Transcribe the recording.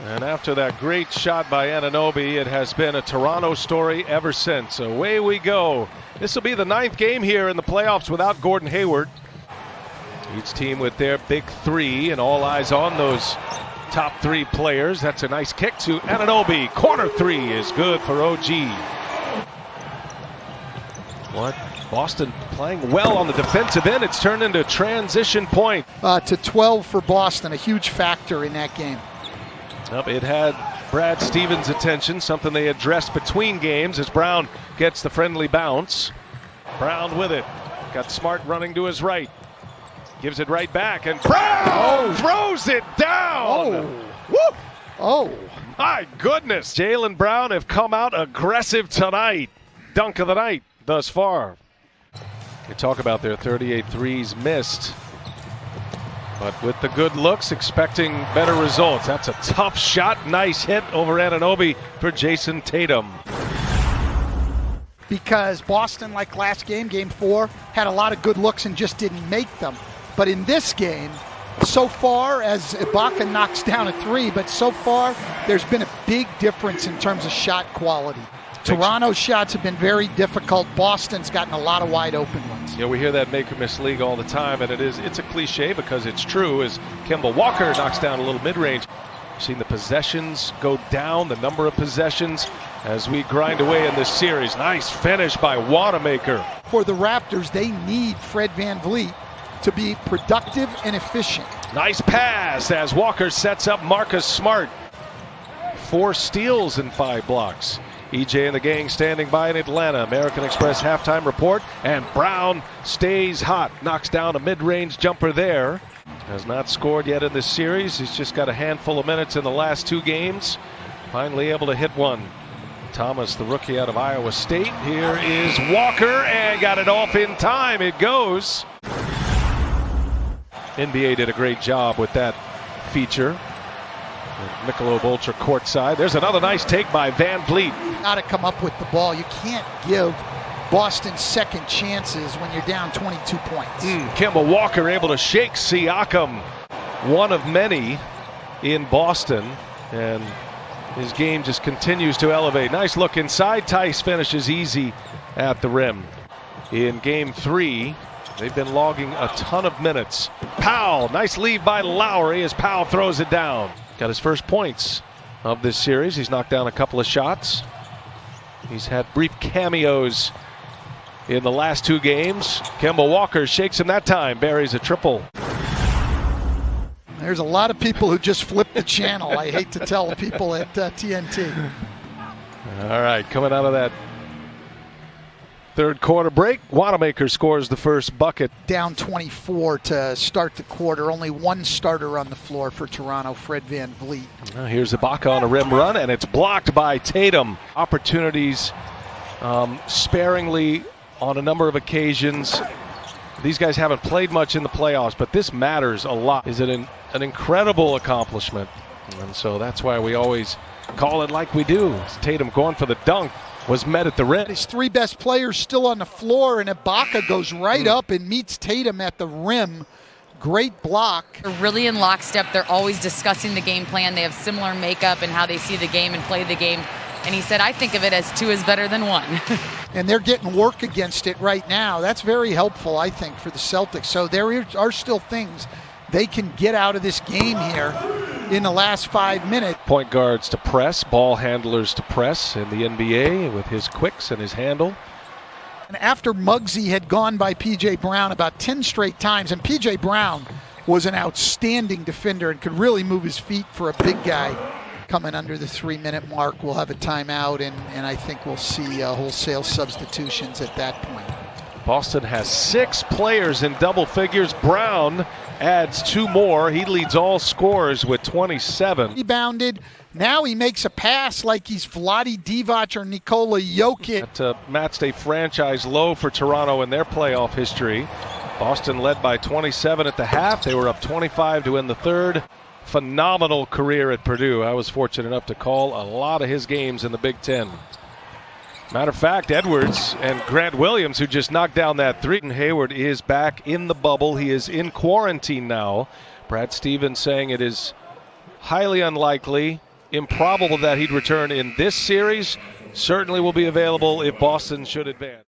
And after that great shot by Anunoby, it has been a Toronto story ever since. Away we go. This will be the 9th game here in the playoffs without Gordon Hayward. Each team with their big three, and all eyes on those top 3 players. That's a nice kick to Anunoby. Corner 3 is good for OG. What? Boston playing well on the defensive end. It's turned into a transition point. To 12 for Boston, a huge factor in that game. It had Brad Stevens' attention, something they addressed between games as Brown gets the friendly bounce. Brown with it. Got Smart running to his right. Gives it right back, and Brown throws it down. Oh, my goodness. Jaylen Brown have come out aggressive tonight. Dunk of the night thus far. You talk about their 38 threes missed. But with the good looks, expecting better results. That's a tough shot. Nice hit over Anunoby for Jason Tatum. Because Boston, like last game, game 4, had a lot of good looks and just didn't make them. But in this game, so far, as Ibaka knocks down a 3, but so far, there's been a big difference in terms of shot quality. Toronto's shots have been very difficult. Boston's gotten a lot of wide open ones. Yeah, we hear that make or miss league all the time, and it's a cliche because it's true. As Kemba Walker knocks down a little mid-range, we've seen the possessions go down, the number of possessions as we grind away in this series. Nice finish by Wanamaker. For the Raptors, they need Fred VanVleet to be productive and efficient. Nice pass as Walker sets up Marcus Smart. 4 steals and 5 blocks. EJ and the gang standing by in Atlanta. American Express halftime report, and Brown stays hot. Knocks down a mid-range jumper there. Has not scored yet in this series. He's just got a handful of minutes in the last 2 games. Finally able to hit one. Thomas, the rookie out of Iowa State. Here is Walker, and got it off in time. It goes. NBA did a great job with that feature. Michelob Ultra courtside. There's another nice take by VanVleet. Got to come up with the ball. You can't give Boston second chances when you're down 22 points. Kemba Walker able to shake Siakam. One of many in Boston, and his game just continues to elevate. Nice look inside. Tice finishes easy at the rim. In game 3, they've been logging a ton of minutes. Powell, nice lead by Lowry as Powell throws it down. Got his first points of this series. He's knocked down a couple of shots. He's had brief cameos in the last 2 games. Kemba Walker shakes him that time, buries a triple. There's a lot of people who just flip the channel. I hate to tell people at TNT. All right, coming out of that 3rd quarter break, Wanamaker scores the first bucket. Down 24 to start the quarter. Only 1 starter on the floor for Toronto, Fred VanVleet. Here's Ibaka on a rim run, and it's blocked by Tatum. Opportunities sparingly on a number of occasions. These guys haven't played much in the playoffs, but this matters a lot. Is it an incredible accomplishment? And so that's why we always call it like we do. Tatum going for the dunk. Was met at the rim. His 3 best players still on the floor, and Ibaka goes right up and meets Tatum at the rim. Great block. They're really in lockstep. They're always discussing the game plan. They have similar makeup and how they see the game and play the game. And he said, I think of it as 2 is better than 1. And they're getting work against it right now. That's very helpful, I think, for the Celtics. So there are still things they can get out of this game here in the last 5 minutes. Point guards to press, ball handlers to press in the NBA with his quicks and his handle. And after Muggsy had gone by P.J. Brown about 10 straight times, and P.J. Brown was an outstanding defender and could really move his feet for a big guy. Coming under the 3-minute mark, we'll have a timeout, and I think we'll see wholesale substitutions at that point. Boston has 6 players in double figures. Brown adds 2 more. He leads all scorers with 27. Rebounded. Now he makes a pass like he's Vlade Divac or Nikola Jokic. That's a match day franchise low for Toronto in their playoff history. Boston led by 27 at the half. They were up 25 to win the 3rd. Phenomenal career at Purdue. I was fortunate enough to call a lot of his games in the Big Ten. Matter of fact, Edwards and Grant Williams, who just knocked down that 3. Hayward is back in the bubble. He is in quarantine now. Brad Stevens saying it is highly unlikely improbable that he'd return in this series. Certainly will be available if Boston should advance.